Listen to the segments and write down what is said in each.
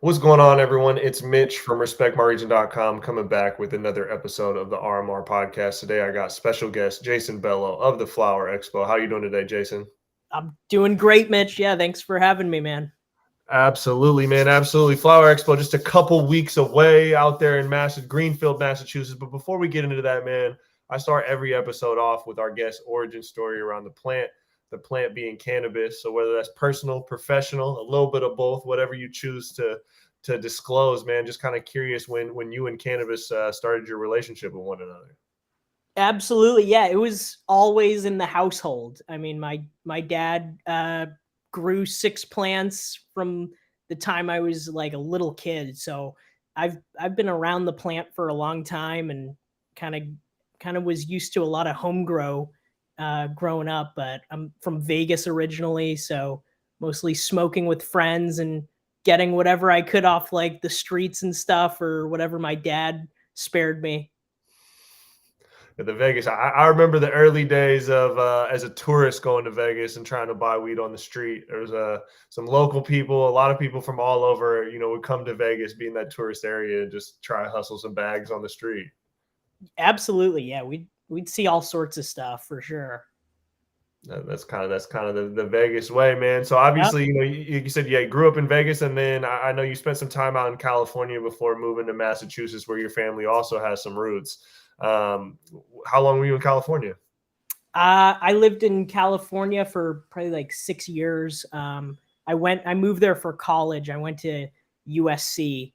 What's going on, everyone? It's Mitch from respectmyregion.com coming back with another episode of the RMR podcast. Today, I got special guest Jason Bello of the Flower Expo. How are you doing today, Jason? I'm doing great, Mitch. Yeah, thanks for having me, man. Absolutely, man. Absolutely. Flower Expo just a couple weeks away out there in Greenfield, Massachusetts. But before we get into that, man, I start every episode off with our guest origin story around the plant being cannabis. So whether that's personal, professional, a little bit of both, whatever you choose to disclose, man, just kind of curious when you and cannabis started your relationship with one another. Absolutely. Yeah, it was always in the household. I mean, my dad grew 6 plants from the time I was like a little kid. So I've been around the plant for a long time and kind of was used to a lot of home grow growing up, but I'm from Vegas originally, so mostly smoking with friends and getting whatever I could off like the streets and stuff or whatever my dad spared me. The Vegas, I remember the early days of as a tourist going to Vegas and trying to buy weed on the street. There was some local people, a lot of people from all over, would come to Vegas, be in that tourist area, and just try to hustle some bags on the street. Absolutely, yeah, we'd see all sorts of stuff for sure. That's kind of the Vegas way, man. So obviously, you said you grew up in Vegas, and then I know you spent some time out in California before moving to Massachusetts, where your family also has some roots. How long were you in California? I lived in California for probably like 6 years. I moved there for college. I went to USC,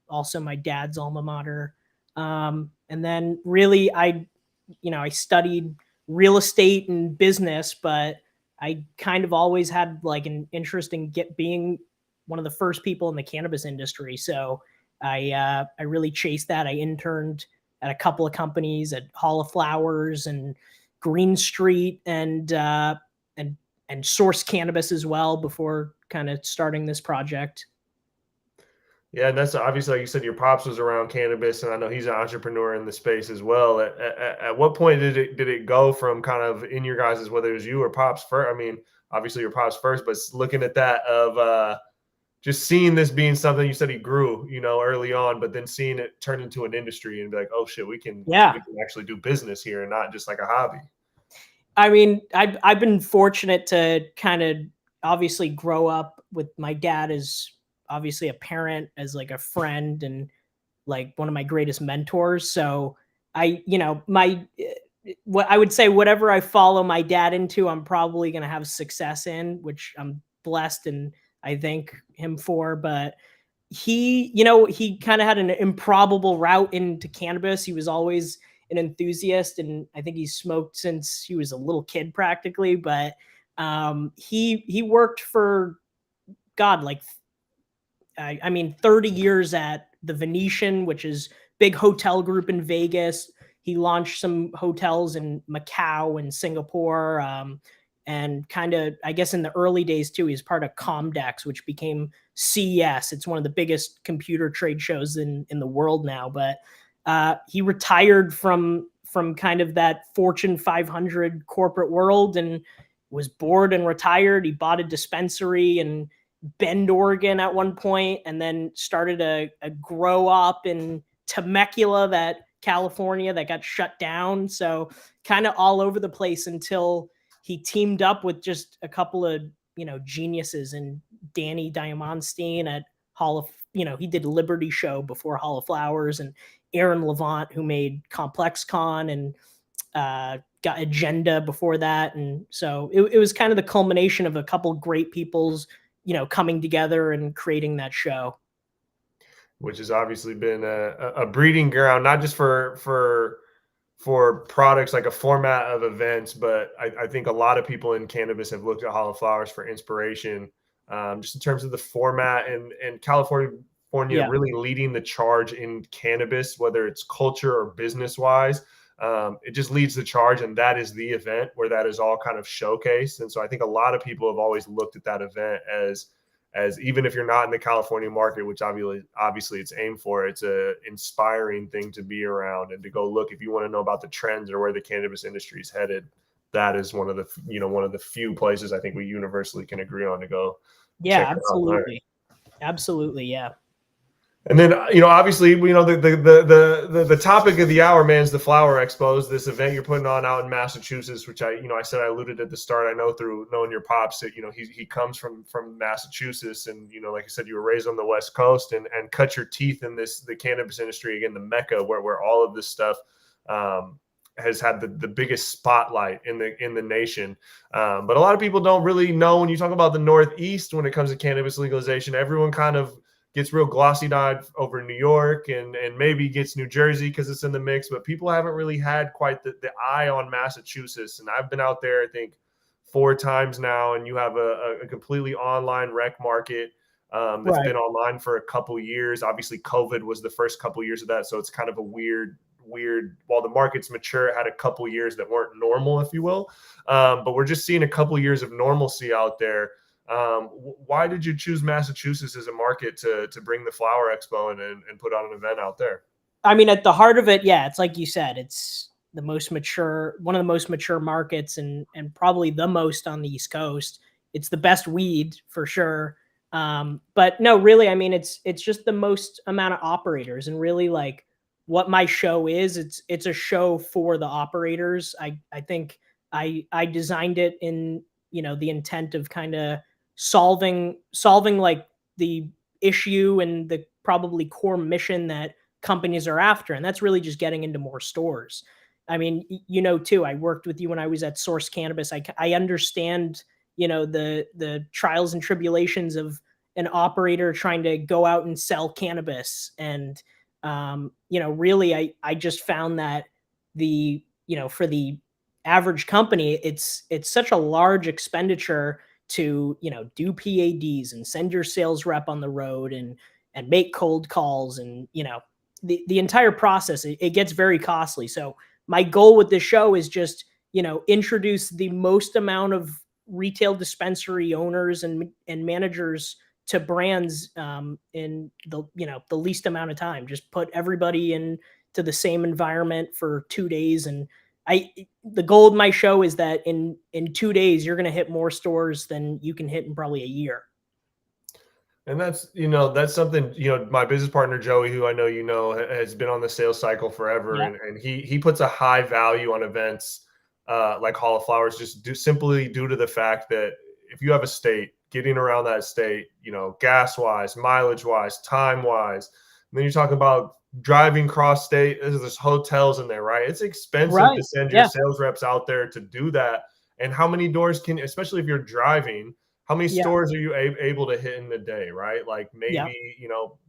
also my dad's alma mater. And then really I studied real estate and business, but I kind of always had like an interest in being one of the first people in the cannabis industry. So I really chased that. I interned at a couple of companies at Hall of Flowers and Green Street and Source Cannabis as well before kind of starting this project. Yeah, and that's obviously, like you said, your pops was around cannabis, and I know he's an entrepreneur in the space as well. At what point did it go from kind of in your guys', whether it was you or pops first? I mean, obviously your pops first, but looking at that of just seeing this being something you said he grew, early on, but then seeing it turn into an industry and be like, oh shit, we can actually do business here and not just like a hobby. I mean, I've been fortunate to kind of obviously grow up with my dad as obviously a parent, as like a friend, and like one of my greatest mentors. So what I would say, whatever I follow my dad into, I'm probably going to have success in, which I'm blessed and I thank him for. But he kind of had an improbable route into cannabis. He was always an enthusiast, and I think he smoked since he was a little kid practically. But he worked for God, like 30 years at the Venetian, which is big hotel group in Vegas. He launched some hotels in Macau and Singapore. And kind of, I guess in the early days too, he's part of Comdex, which became CES. It's one of the biggest computer trade shows in the world now. But he retired from kind of that Fortune 500 corporate world and was bored and retired. He bought a dispensary in Bend, Oregon at one point, and then started a grow up in Temecula, that California, that got shut down. So kind of all over the place until he teamed up with just a couple of, geniuses, and Danny Diamondstein at Hall of, he did Liberty Show before Hall of Flowers, and Aaron Levant, who made Complex Con and got Agenda before that. And so it was kind of the culmination of a couple great people's, coming together and creating that show. Which has obviously been a breeding ground, not just for products, like a format of events, but I think a lot of people in cannabis have looked at Hall of Flowers for inspiration, just in terms of the format and California really leading the charge in cannabis, whether it's culture or business wise. It just leads the charge, and that is the event where that is all kind of showcased. And so I think a lot of people have always looked at that event as even if you're not in the California market, which obviously it's aimed for, it's a inspiring thing to be around and to go look. If you want to know about the trends or where the cannabis industry is headed, that is one of the few places I think we universally can agree on to go. Yeah, absolutely. Absolutely. Yeah. And then, obviously, the topic of the hour, man, is the Flower Expos, this event you're putting on out in Massachusetts, which I said I alluded at the start. I know through knowing your pops that, he comes from Massachusetts, and, like I said, you were raised on the West Coast and cut your teeth in the cannabis industry, again, the Mecca where all of this stuff has had the biggest spotlight in the nation. But a lot of people don't really know when you talk about the Northeast when it comes to cannabis legalization. Everyone kind of gets real glossy-eyed over New York and maybe gets New Jersey because it's in the mix, but people haven't really had quite the eye on Massachusetts. And I've been out there, I think, 4 times now, and you have a completely online rec market that's been online for a couple years. Obviously, COVID was the first couple years of that, so it's kind of a weird, while the market's mature, it had a couple years that weren't normal, if you will. But we're just seeing a couple years of normalcy out there. Why did you choose Massachusetts as a market to bring the Flower Expo and put on an event out there? I mean, at the heart of it, yeah, it's like you said, it's the most mature, one of the most mature markets, and probably the most on the East Coast. It's the best weed for sure. But no, really, I mean, it's just the most amount of operators, and really, like, what my show is, it's a show for the operators. I think I designed it in, the intent of kind of solving like the issue and the probably core mission that companies are after, and that's really just getting into more stores. I mean, too, I worked with you when I was at Source Cannabis. I understand, the trials and tribulations of an operator trying to go out and sell cannabis. And really, I just found that for the average company, it's such a large expenditure to do PADs and send your sales rep on the road and make cold calls, and the entire process, it gets very costly. So my goal with this show is just introduce the most amount of retail dispensary owners and managers to brands in the least amount of time. Just put everybody into the same environment for 2 days, and the goal of my show is that in 2 days you're going to hit more stores than you can hit in probably a year. And that's something, my business partner, Joey, who I know, has been on the sales cycle forever. Yeah. And he puts a high value on events like Hall of Flowers, simply due to the fact that if you have a state, getting around that state, gas wise, mileage wise, time wise, and then you talk about driving cross state, there's hotels in there, right? It's expensive to send your sales reps out there to do that. And how many doors especially if you're driving, how many stores are you able to hit in a day, right? Like maybe,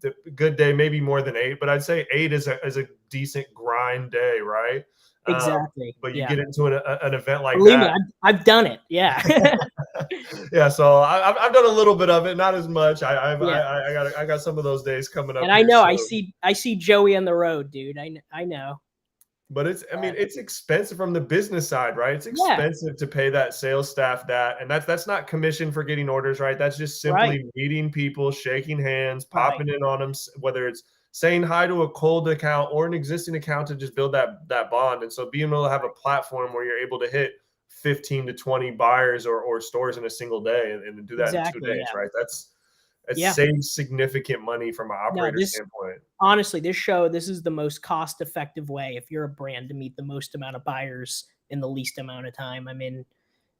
the good day, maybe more than 8, but I'd say 8 is a decent grind day, right? Exactly. But you get into an event like Believe that. me, I've done it. Yeah. Yeah. So I've done a little bit of it, not as much. I got some of those days coming up. And I know, soon. I see Joey on the road, dude. I know. But it's expensive from the business side, right? It's expensive to pay that sales staff and that's not commission for getting orders, right? That's just simply meeting people, shaking hands, popping in on them, whether it's saying hi to a cold account or an existing account to just build that bond. And so being able to have a platform where you're able to hit 15 to 20 buyers or stores in a single day and do that in 2 days, right? It saves significant money from an operator standpoint. Honestly, this is the most cost-effective way if you're a brand to meet the most amount of buyers in the least amount of time. I mean,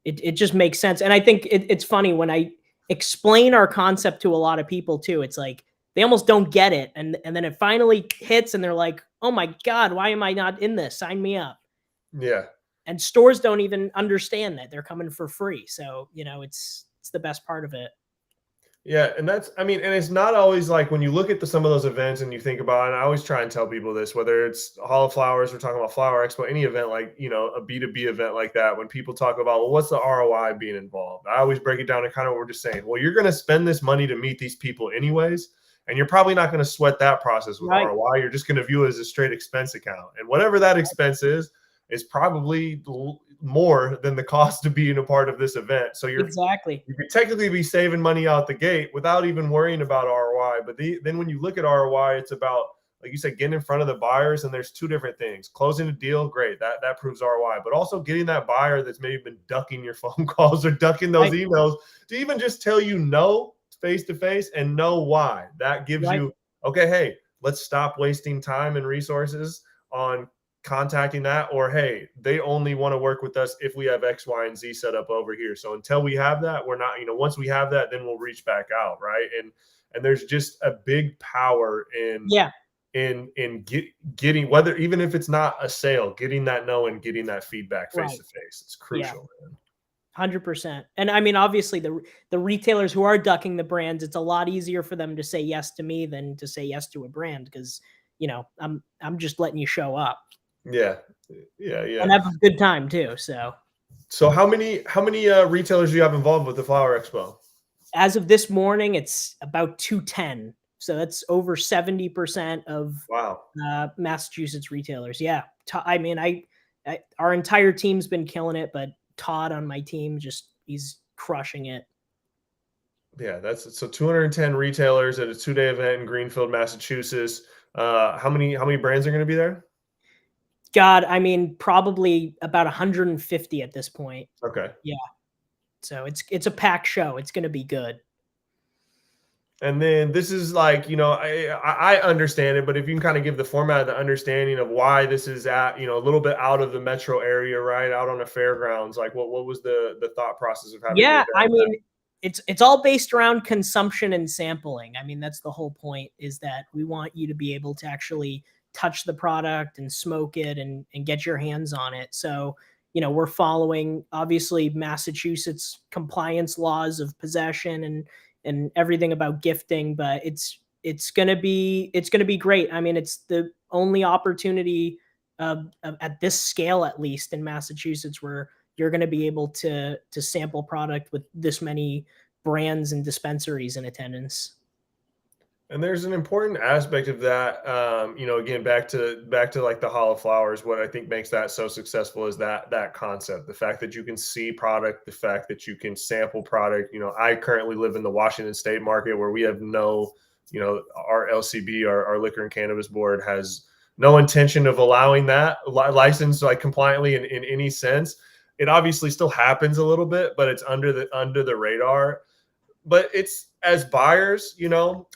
it just makes sense. And I think it's funny when I explain our concept to a lot of people too. It's like they almost don't get it, and then it finally hits, and they're like, "Oh my God, why am I not in this? Sign me up." Yeah. And stores don't even understand that they're coming for free. So it's the best part of it. Yeah, and and it's not always like when you look at some of those events and you think about, and I always try and tell people this, whether it's Hall of Flowers, we're talking about Flower Expo, any event like, a B2B event like that, when people talk about, well, what's the ROI being involved? I always break it down to kind of what we're just saying. Well, you're going to spend this money to meet these people anyways, and you're probably not going to sweat that process with ROI. You're just going to view it as a straight expense account. And whatever that expense is probably more than the cost of being a part of this event. So you could technically be saving money out the gate without even worrying about ROI. But then when you look at ROI, it's about, like you said, getting in front of the buyers. And there's 2 different things. Closing a deal, great. That proves ROI. But also getting that buyer that's maybe been ducking your phone calls or ducking those emails to even just tell you no face to face and know why. That gives Right. you, okay, hey, let's stop wasting time and resources on contacting that, or hey, they only want to work with us if we have X, Y, and Z set up over here. So until we have that, we're not, once we have that, then we'll reach back out, right? And there's just a big power in Yeah. Getting, whether even if it's not a sale, getting that no and getting that feedback face Right. to face. It's Yeah. crucial, man. 100%. And I mean, obviously, the retailers who are ducking the brands, it's a lot easier for them to say yes to me than to say yes to a brand, because I'm just letting you show up Yeah, and have a good time too. So how many retailers do you have involved with the Flower Expo? As of this morning, it's about 210. So that's over 70% of Wow. Massachusetts retailers. Yeah. I mean, our entire team's been killing it, but Todd on my team, he's crushing it. Yeah, that's so 210 retailers at a 2-day event in Greenfield, Massachusetts. How many brands are going to be there? God, I mean, probably about 150 at this point. Okay. Yeah. So it's a packed show. It's going to be good. And then this is like, I understand it, but if you can kind of give the format, the understanding of why this is at, a little bit out of the metro area, right, out on the fairgrounds, like what was the thought process of having the Yeah, event I at that? mean, it's all based around consumption and sampling. I mean, that's the whole point, is that we want you to be able to actually touch the product and smoke it and get your hands on it. So, we're following obviously Massachusetts compliance laws of possession and everything about gifting, but it's gonna be great. I mean, it's the only opportunity at this scale, at least in Massachusetts, where you're going to be able to sample product with this many brands and dispensaries in attendance. And there's an important aspect of that. Again, back to like the Hall of Flowers. What I think makes that so successful is that concept, the fact that you can see product, the fact that you can sample product. I currently live in the Washington State market where we have no, our LCB, our Liquor and Cannabis Board, has no intention of allowing that license like compliantly in any sense. It obviously still happens a little bit, but it's under the radar. But it's, as buyers,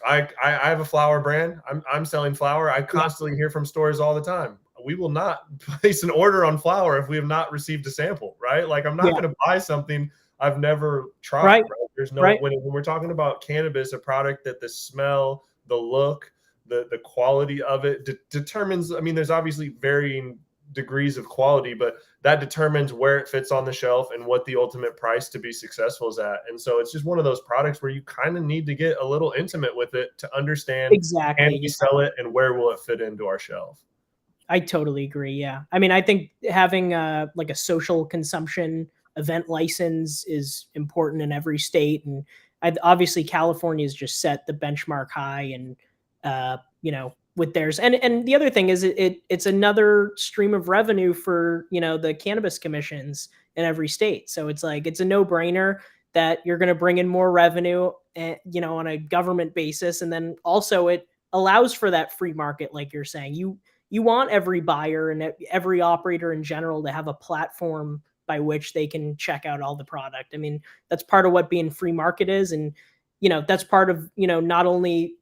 I have a flower brand. I'm selling flower. I Yeah. constantly hear from stores all the time, we will not place an order on flower if we have not received a sample, right? Like, I'm not Yeah. going to buy something I've never tried. Right. Right? There's no, Right. when we're talking about cannabis, a product that the smell, the look, the quality of it determines. I mean, there's obviously varying degrees of quality, but that determines where it fits on the shelf and what the ultimate price to be successful is at. And so it's just one of those products where you kind of need to get a little intimate with it to understand, can Exactly. we Yeah. sell it and where will it fit into our shelf. I totally agree. Yeah. I mean, I think having like a social consumption event license is important in every state, and obviously California has just set the benchmark high, and with theirs. And the other thing is, it's another stream of revenue for the cannabis commissions in every state. So it's like it's a no brainer that you're going to bring in more revenue, on a government basis, and then also it allows for that free market, like you're saying. You want every buyer and every operator in general to have a platform by which they can check out all the product. I mean, that's part of what being free market is. And, that's part of, not only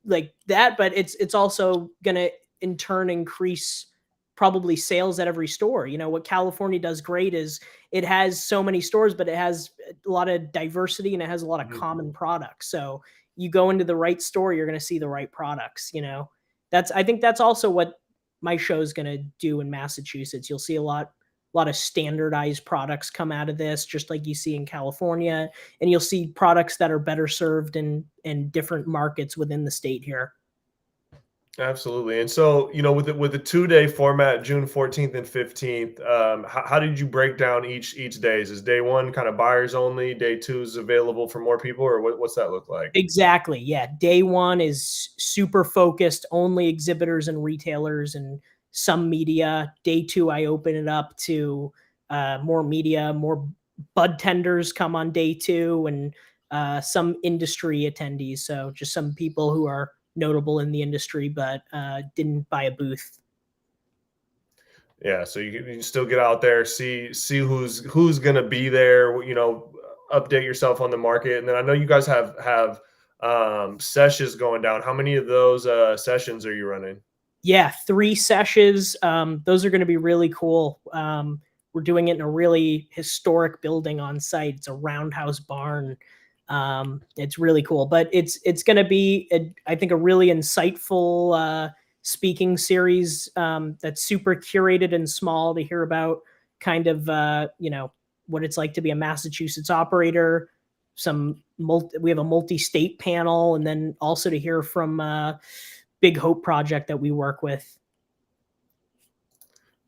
like that, but it's also going to in turn increase probably sales at every store. What California does great is it has so many stores, but it has a lot of diversity and it has a lot of Mhm. common products. So you go into the right store, you're going to see the right products. I think that's also what my show is going to do in Massachusetts. You'll see a lot of standardized products come out of this, just like you see in California, and you'll see products that are better served in different markets within the state here. Absolutely. And so, with the 2-day format, June 14th and 15th, how did you break down each days? Is day one kind of buyers only? Day two is available for more people, or what's that look like? Exactly. Yeah. Day one is super focused, only exhibitors and retailers and some media. Day two, I open it up to more media, more bud tenders come on day two, and some industry attendees. So just some people who are notable in the industry but didn't buy a booth. Yeah, so you can still get out there, see who's going to be there. update yourself on the market. And then I know you guys have sessions going down. How many of those sessions are you running? Yeah, 3 sessions. Those are going to be really cool. We're doing it in a really historic building on site. It's a roundhouse barn. It's really cool, but it's going to be, I think, a really insightful speaking series that's super curated and small to hear about kind of what it's like to be a Massachusetts operator. We have a multi-state panel, and then also to hear from Big Hope project that we work with.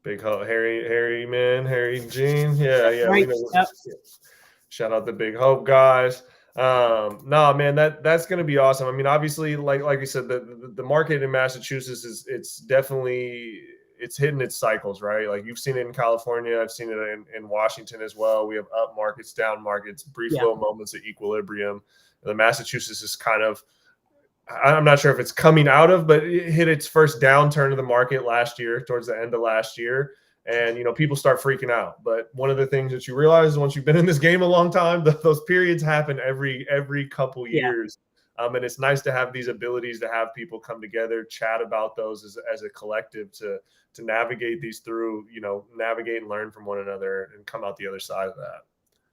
Big Hope, Harry, man, Harry, Gene. Yeah, Right. we know. Yep. Shout out the Big Hope guys. No, man, that's gonna be awesome. I mean, obviously, like you said, the market in Massachusetts it's definitely it's hitting its cycles, right? Like you've seen it in California, I've seen it in Washington as well. We have up markets, down markets, brief Yeah. little moments of equilibrium. The Massachusetts is kind of, I'm not sure if it's coming out of, but it hit its first downturn of the market last year, towards the end of last year. And, people start freaking out. But one of the things that you realize once you've been in this game a long time, those periods happen every couple Yeah. years. And it's nice to have these abilities to have people come together, chat about those as a collective to navigate these through, navigate and learn from one another and come out the other side of that.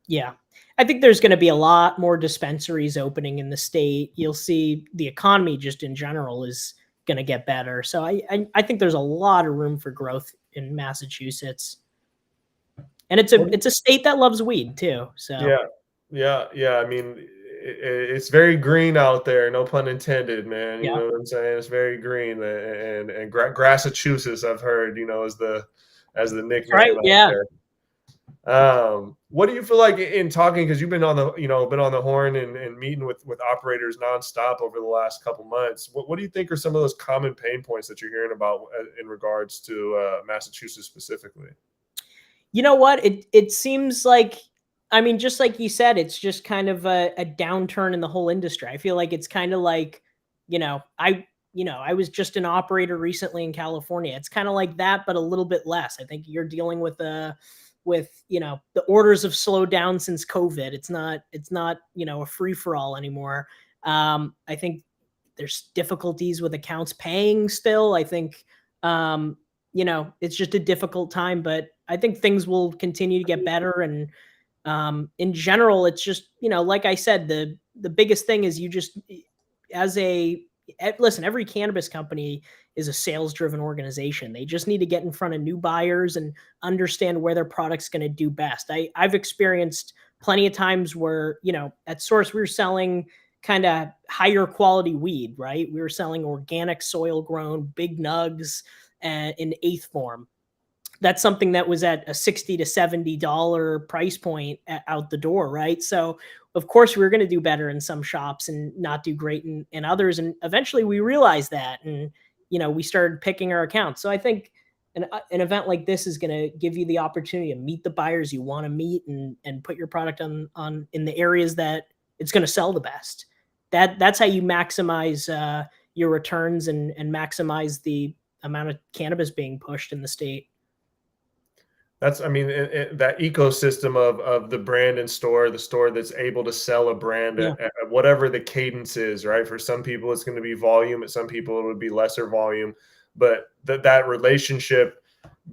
Yeah. I think there's going to be a lot more dispensaries opening in the state. You'll see the economy just in general is going to get better. So I think there's a lot of room for growth in Massachusetts. And it's a state that loves weed too. So yeah. I mean, it's very green out there. No pun intended, man. You yeah. know what I'm saying? It's very green, and Massachusetts, I've heard, as the Right. nickname out Yeah. there. What do you feel like in talking, because you've been on the horn and meeting with operators nonstop over the last couple months? What do you think are some of those common pain points that you're hearing about in regards to Massachusetts specifically? You know what? It seems like, I mean, just like you said, it's just kind of a downturn in the whole industry. I feel like it's kind of like, I was just an operator recently in California. It's kind of like that, but a little bit less. I think you're dealing with the orders have slowed down since COVID. It's not a free for all anymore. I think there's difficulties with accounts paying still. I think it's just a difficult time, but I think things will continue to get better. And in general, it's just, like I said, the biggest thing is you just, as a listen, every cannabis company is a sales driven organization. They just need to get in front of new buyers and understand where their product's going to do best. I've experienced plenty of times where, at Source, we were selling kind of higher quality weed, right? We were selling organic soil grown big nugs in eighth form. That's something that was at a $60 to $70 price point out the door, right? So of course we were going to do better in some shops and not do great in others. And eventually we realized that, and we started picking our accounts. So I think an event like this is going to give you the opportunity to meet the buyers you want to meet and put your product on in the areas that it's going to sell the best. That's how you maximize your returns and maximize the amount of cannabis being pushed in the state. That's, I mean, that ecosystem of the brand and store, the store that's able to sell a brand Yeah. at whatever the cadence is, right? For some people, it's going to be volume. At some people, it would be lesser volume. But that relationship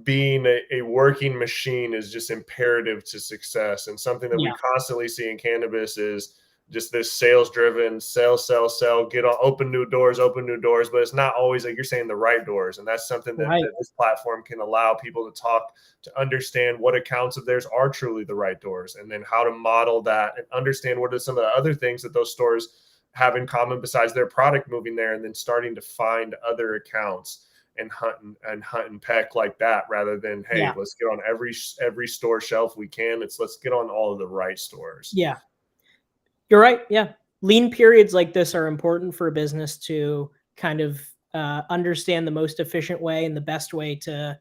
being a working machine is just imperative to success. And something that we Yeah. constantly see in cannabis is just this sales driven, sell, get on, open new doors, but it's not always, like you're saying, the right doors. And that's something that, Right. that this platform can allow people to talk, to understand what accounts of theirs are truly the right doors, and then how to model that and understand what are some of the other things that those stores have in common besides their product moving there, and then starting to find other accounts and hunt and peck like that, rather than, hey, Yeah. let's get on every store shelf we can. Let's get on all of the right stores. Yeah. You're right. Yeah. Lean periods like this are important for a business to kind of understand the most efficient way and the best way to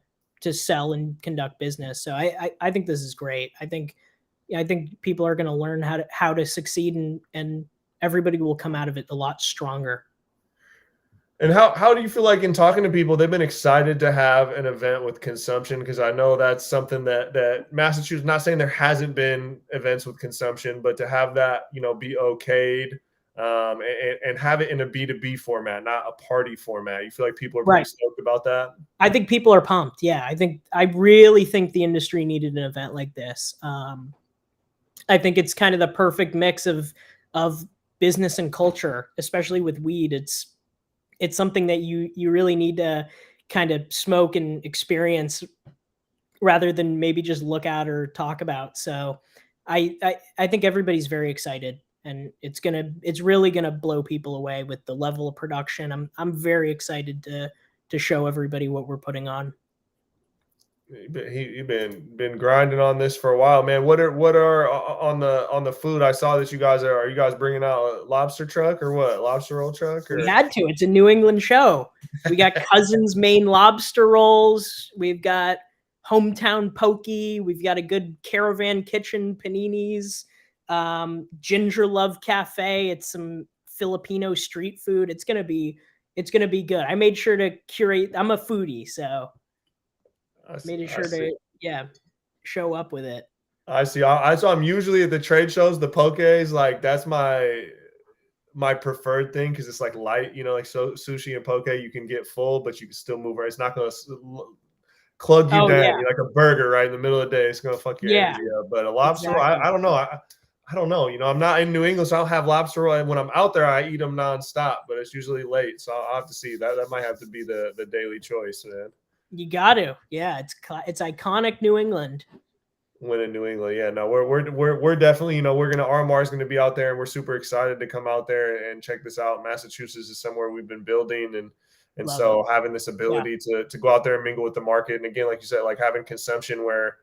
sell and conduct business. So I think this is great. I think people are going to learn how to succeed, and everybody will come out of it a lot stronger. And how do you feel like in talking to people, they've been excited to have an event with consumption? Because I know that's something that Massachusetts, not saying there hasn't been events with consumption, but to have that, be okayed, and have it in a B2B format, not a party format. You feel like people are pretty Right. stoked about that? I think people are pumped. Yeah, I really think the industry needed an event like this. I think it's kind of the perfect mix of business and culture, especially with weed. It's something that you really need to kind of smoke and experience rather than maybe just look at or talk about. So I think everybody's very excited, and it's really gonna blow people away with the level of production. I'm very excited to show everybody what we're putting on. You've been grinding on this for a while, man. What are on the food? I saw that are you guys bringing out a lobster truck or what? Lobster roll truck We or? had to. It's a New England show. We got Cousins Maine lobster rolls. We've got hometown pokey. We've got a good caravan kitchen paninis. Ginger Love Cafe. It's some Filipino street food. It's gonna be good. I made sure to curate. I'm a foodie, so I see. made I sure see. to show up with it. I see. I'm usually at the trade shows. The pokes, like that's my preferred thing because it's like light. Like so sushi and poke, you can get full, but you can still move. Right, it's not going to plug you Oh down. yeah, You're like a burger right in the middle of the day. It's gonna fuck your yeah, energy up. But a lobster roll, I exactly. don't know. I don't know. I'm not in New England, so I don't have lobster roll. And when I'm out there, I eat them nonstop. But it's usually late, so I'll have to see. That might have to be the daily choice, man. You got to. Yeah, it's iconic New England. When in New England, yeah, no, we're definitely, we're gonna RMR is gonna be out there, and we're super excited to come out there and check this out. Massachusetts is somewhere we've been building, and Love it. so having this Yeah. ability to go out there and mingle with the market, and again, like you said, like having consumption where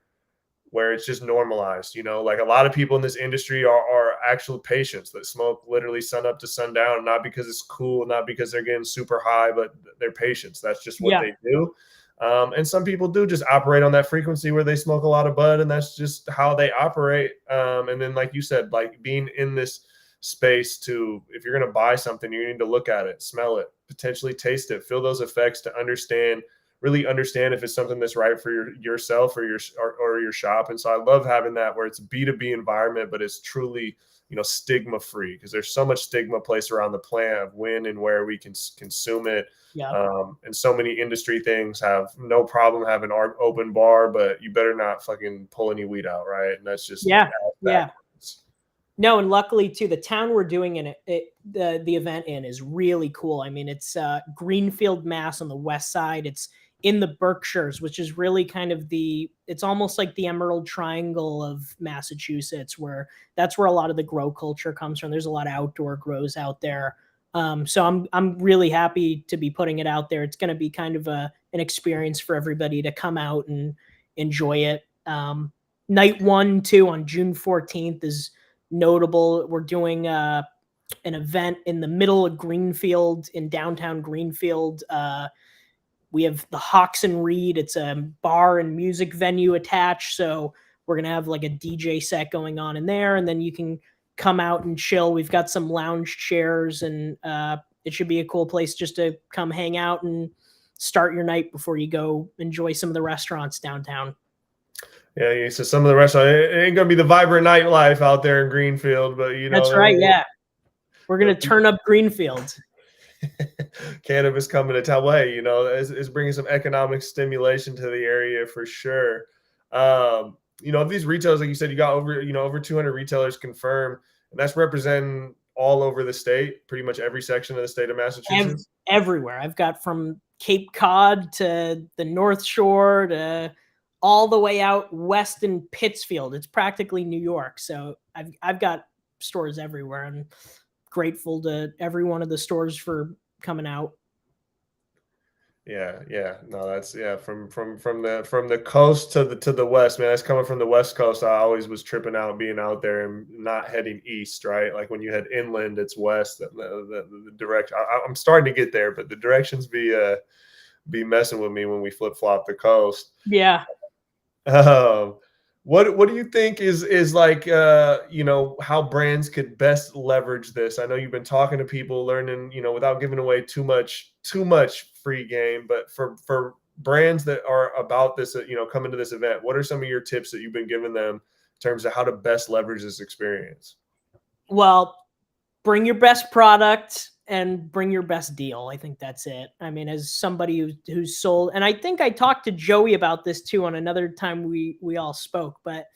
it's just normalized. Like a lot of people in this industry are actual patients that smoke literally sun up to sundown, not because it's cool, not because they're getting super high, but they're patients. That's just what Yeah. they do. And some people do just operate on that frequency where they smoke a lot of bud, and that's just how they operate. And then, like you said, like being in this space if you're going to buy something, you need to look at it, smell it, potentially taste it, feel those effects to really understand if it's something that's right for yourself or your shop. And so I love having that where it's a B2B environment, but it's truly, stigma free, because there's so much stigma placed around the plant of when and where we can consume it. Yeah. And so many industry things have no problem having our open bar, but you better not fucking pull any weed out, right? And that's just Yeah. Yeah. backwards. No, and luckily too, the town we're doing the event in is really cool. I mean, it's Greenfield, Mass, on the west side. It's in the Berkshires, which is really kind of it's almost like the Emerald Triangle of Massachusetts, where that's where a lot of the grow culture comes from. There's a lot of outdoor grows out there. So I'm really happy to be putting it out there. It's going to be kind of an experience for everybody to come out and enjoy it. Night 1 too on June 14th is notable. We're doing an event in the middle of Greenfield, in downtown Greenfield. We have the Hawks and Reed. It's a bar and music venue attached. So we're going to have like a DJ set going on in there. And then you can come out and chill. We've got some lounge chairs, and it should be a cool place just to come hang out and start your night before you go enjoy some of the restaurants downtown. Yeah, so some of the restaurants, it ain't gonna be the vibrant nightlife out there in Greenfield, but That's right. Yeah. We're going to turn up Greenfield. Cannabis coming to town. Way, is bringing some economic stimulation to the area for sure. These retailers, like you said, you got over 200 retailers confirmed, and that's representing all over the state, pretty much every section of the state of Massachusetts. Everywhere. I've got from Cape Cod to the North Shore to all the way out west in Pittsfield. It's practically New York. So I've got stores everywhere. I'm grateful to every one of the stores for coming out. Yeah. No, that's from the coast to the west, man. That's coming from the west coast. I always was tripping out being out there and not heading east, right? Like when you head inland, it's west. The direction. I'm starting to get there, but the directions be messing with me when we flip flop the coast. Yeah. Um, What do you think is like you know, how brands could best leverage this? I know you've been talking to people, learning, you know, without giving away too much free game, but for brands that are about this, you know, coming to this event, what are some of your tips that you've been giving them in terms of how to best leverage this experience? Well, bring your best product and bring your best deal. I think that's it. I mean, as somebody who's sold, and I think I talked to Joey about this too on another time we all spoke, but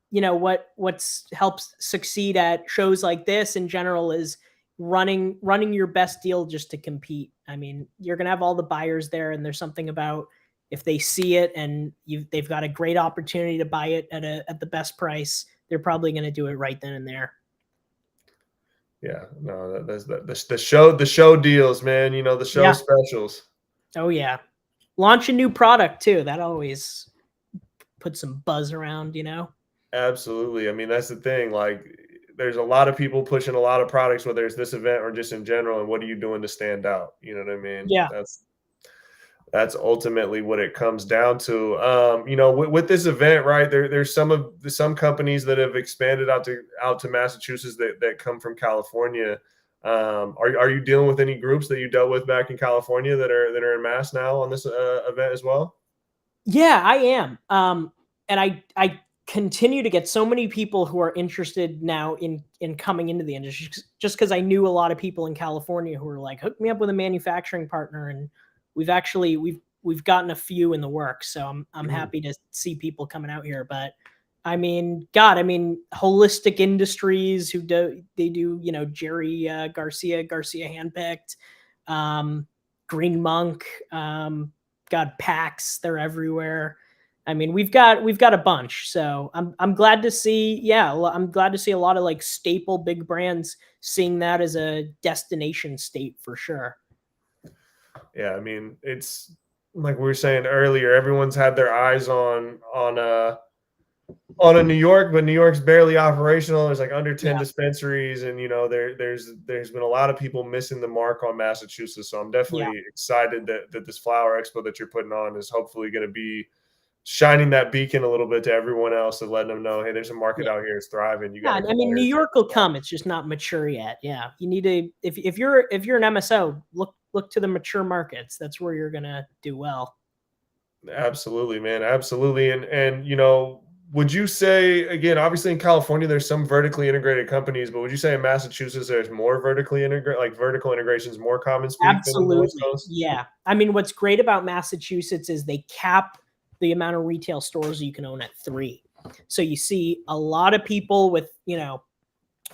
you know what's helps succeed at shows like this in general is running your best deal just to compete. I mean, you're going to have all the buyers there, and there's something about if they see it and they've got a great opportunity to buy it at the best price, they're probably going to do it right then and there. Yeah, no, that's the show deals, man. You know, the show Yeah. specials. Oh yeah. Launch a new product too. That always puts some buzz around, you know? Absolutely. I mean, that's the thing. Like, there's a lot of people pushing a lot of products, whether it's this event or just in general. And what are you doing to stand out? You know what I mean? Yeah. That's ultimately what it comes down to. You know, with this event, right? There's some companies that have expanded out to Massachusetts that come from California. Are you dealing with any groups that you dealt with back in California that are in Mass now on this event as well? Yeah, I am. And I continue to get so many people who are interested now in coming into the industry just because I knew a lot of people in California who were like, hook me up with a manufacturing partner, and we've gotten a few in the works. So I'm Mhm. happy to see people coming out here. But I mean, God, I mean, Holistic Industries who do you know Jerry Garcia handpicked, um, Green Monk. God, packs, they're everywhere. I mean, we've got a bunch. So I'm glad to see, yeah, I'm glad to see a lot of like staple big brands seeing that as a destination state for sure. Yeah, I mean, it's like we were saying earlier, everyone's had their eyes on a New York, but New York's barely operational. There's like under 10 Yeah. dispensaries, and you know, there's been a lot of people missing the mark on Massachusetts. So I'm Yeah. definitely excited that this Flower Expo that you're putting on is hopefully going to be shining that beacon a little bit to everyone else and letting them know, hey, there's a market Yeah. out here, it's thriving. You got Yeah. to I come out mean, here New and check York this will out. come. It's just not mature yet. Yeah. You need to if you're an MSO, look to the mature markets. That's where you're gonna do well. Absolutely, man. Absolutely. And you know, would you say again, obviously in California there's some vertically integrated companies, but would you say in Massachusetts there's more vertically integrated, like vertical integration is more common speak than in the West Absolutely. Coast? Yeah. I mean, what's great about Massachusetts is they cap the amount of retail stores you can own at 3. So you see a lot of people with,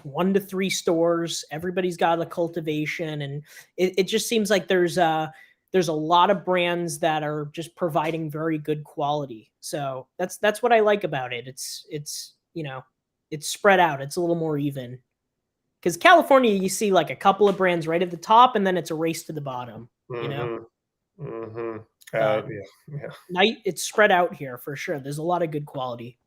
1 to 3 stores. Everybody's got a cultivation, and it just seems like there's a lot of brands that are just providing very good quality. So that's what I like about it. It's spread out. It's a little more even. Because California, you see like a couple of brands right at the top, and then it's a race to the bottom. You know, Mhm. Mhm. but Yeah, yeah. night it's spread out here for sure. There's a lot of good quality.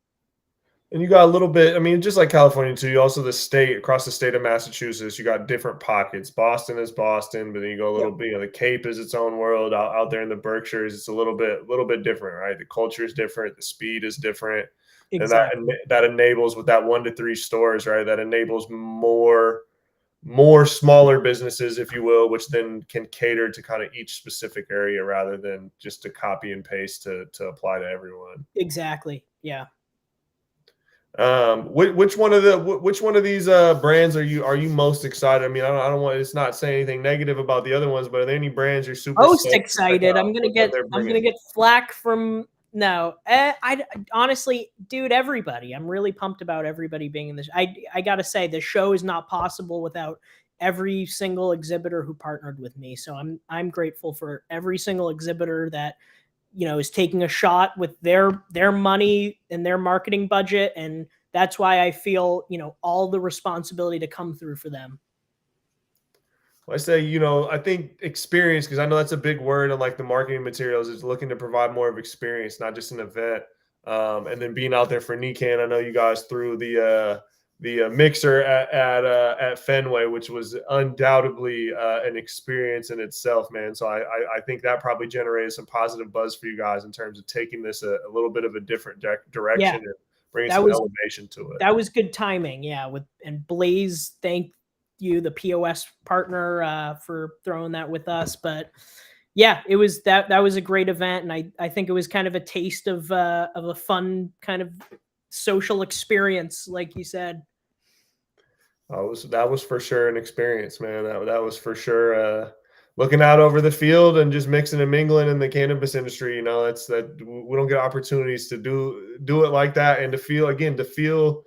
And you got a little bit, I mean, just like California too, you also the state across the state of Massachusetts, you got different pockets. Boston is Boston, but then you go a Yep, little bit, you know, the Cape is its own world. Out there in the Berkshires, it's a little bit different, right? The culture is different, the speed is different. And exactly. that enables with that 1 to 3 stores, right? That enables more smaller businesses, if you will, which then can cater to kind of each specific area rather than just to copy and paste to apply to everyone. Exactly. Yeah. Which one of these brands are you most excited? I mean, I don't want it's not saying anything negative about the other ones, but are there any brands you're super Most stoked to check excited. out what they're I'm gonna bringing? get flack from no. Honestly, dude, everybody. I'm really pumped about everybody being in this. I gotta say, the show is not possible without every single exhibitor who partnered with me. So I'm grateful for every single exhibitor that is taking a shot with their money and their marketing budget, and that's why I feel all the responsibility to come through for them. Well, I say, you know, I think experience, because I know that's a big word in like the marketing materials, is looking to provide more of experience, not just an event. And then being out there for NECAN, I know you guys threw the mixer at Fenway, which was undoubtedly an experience in itself, man. So I think that probably generated some positive buzz for you guys in terms of taking this a little bit of a different Yeah. direction bringing That some was elevation to it. that was good timing. Yeah. And Blaze, thank you, the POS partner, for throwing that with us. But yeah, it was that was a great event, and I think it was kind of a taste of a fun kind of social experience, like you said. That was for sure an experience, man. That was for sure looking out over the field and just mixing and mingling in the cannabis industry. You know, that's that we don't get opportunities to do it like that, and to feel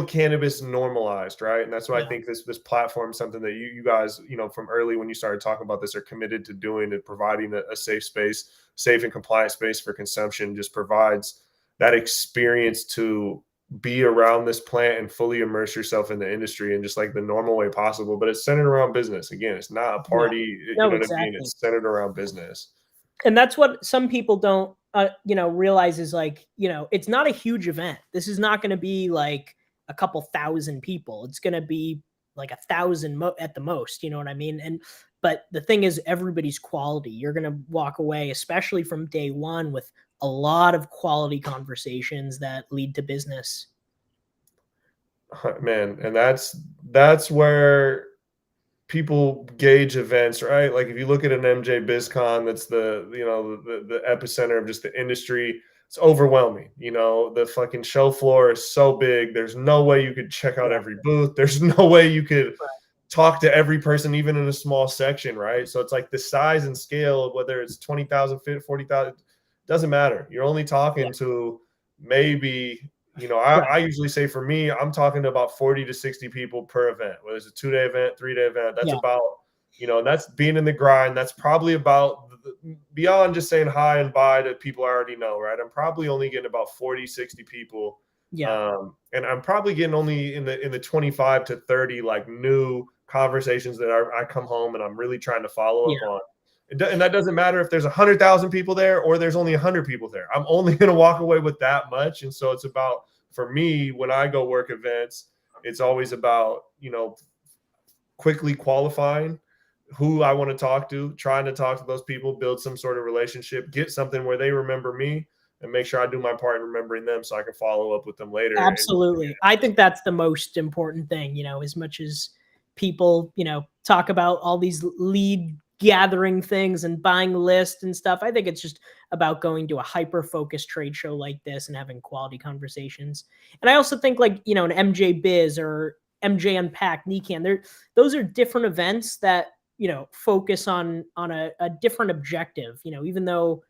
cannabis normalized, right? And that's why I Yeah. think this platform is something that you guys, from early when you started talking about this, are committed to doing, and providing a safe space, safe and compliant space for consumption. Just provides that experience to be around this plant and fully immerse yourself in the industry in just like the normal way possible. But it's centered around business. Again, it's not a Yeah. party. You No, know what I mean? exactly. It's centered around business. And that's what some people don't realize is, like, it's not a huge event. This is not going to be like a couple thousand people. It's going to be like 1,000 at the most, you know what I mean? And but the thing is, everybody's quality. You're going to walk away, especially from day one, with a lot of quality conversations that lead to business. Man, and that's where people gauge events, right? Like if you look at an MJ BizCon, that's the epicenter of just the industry. It's overwhelming. The fucking show floor is so big. There's no way you could check out Yeah. every booth. There's no way you could Right. talk to every person, even in a small section, right? So it's like the size and scale of whether it's 20,000, 40,000, doesn't matter. You're only Yeah. talking to maybe, Right. I usually say for me, I'm talking to about 40 to 60 people per event, whether it's a 2-day event, 3-day event. That's Yeah. about, and that's being in the grind. That's probably about beyond just saying hi and bye to people I already know, right? I'm probably only getting about 40, 60 people. Yeah. And I'm probably getting only in the 25 to 30 like new conversations that I come home and I'm really trying to follow Yeah. up on. And that doesn't matter if there's 100,000 people there or there's only 100 people there. I'm only going to walk away with that much. And so it's about, for me, when I go work events, it's always about, quickly qualifying who I want to talk to, trying to talk to those people, build some sort of relationship, get something where they remember me, and make sure I do my part in remembering them so I can follow up with them later. Absolutely. I think that's the most important thing, as much as people, talk about all these lead gathering things and buying lists and stuff. I think it's just about going to a hyper focused trade show like this and having quality conversations. And I also think, like, an MJ Biz or MJ Unpacked, NECAN, those are different events that, focus on a different objective, even though,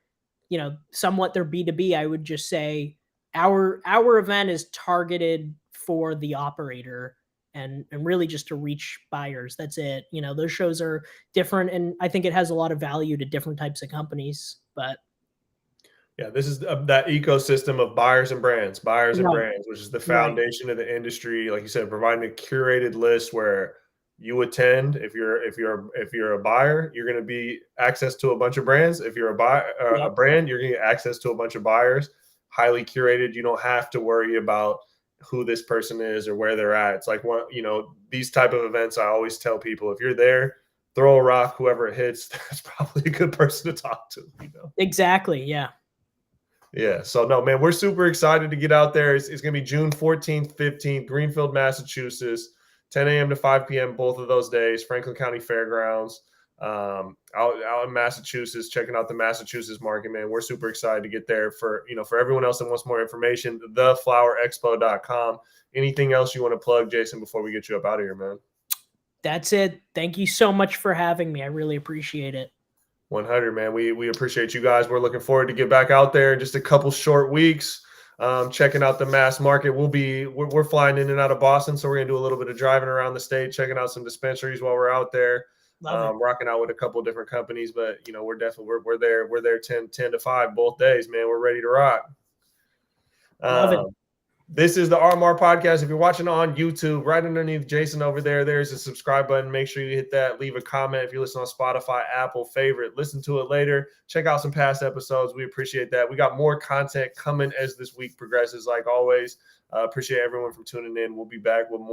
somewhat they're B2B. I would just say our event is targeted for the operator and really just to reach buyers. That's it. Those shows are different, and I think it has a lot of value to different types of companies. But yeah, this is that ecosystem of buyers and brands, right, which is the right, foundation of the industry. Like you said, providing a curated list where you attend. If you're a buyer, you're going to be access to a bunch of brands. If you're a yep, brand, you're going to get access to a bunch of buyers. Highly curated. You don't have to worry about who this person is or where they're at. It's like these type of events. I always tell people, if you're there, throw a rock. Whoever it hits, that's probably a good person to talk to. exactly, yeah. Yeah. So no, man, we're super excited to get out there. It's going to be June 14th, 15th, Greenfield, Massachusetts, 10 a.m. to 5 p.m. both of those days. Franklin County Fairgrounds, out in Massachusetts, checking out the Massachusetts market, man. We're super excited to get there. For everyone else that wants more information, theflowerexpo.com. Anything else you want to plug, Jason, before we get you up out of here, man? That's it. Thank you so much for having me. I really appreciate it. 100, man. We appreciate you guys. We're looking forward to get back out there in just a couple short weeks, checking out the mass market. We're flying in and out of Boston, so we're gonna do a little bit of driving around the state, checking out some dispensaries while we're out there, Love it. rocking out with a couple different companies. But we're there 10 to 5 both days, man. We're ready to rock. Love it. This is the RMR podcast. If you're watching on YouTube, right underneath Jason over there's a subscribe button. Make sure you hit that. Leave a comment if you listen on Spotify, Apple, favorite. Listen to it later. Check out some past episodes. We appreciate that. We got more content coming as this week progresses, like always. Appreciate everyone for tuning in. We'll be back with more.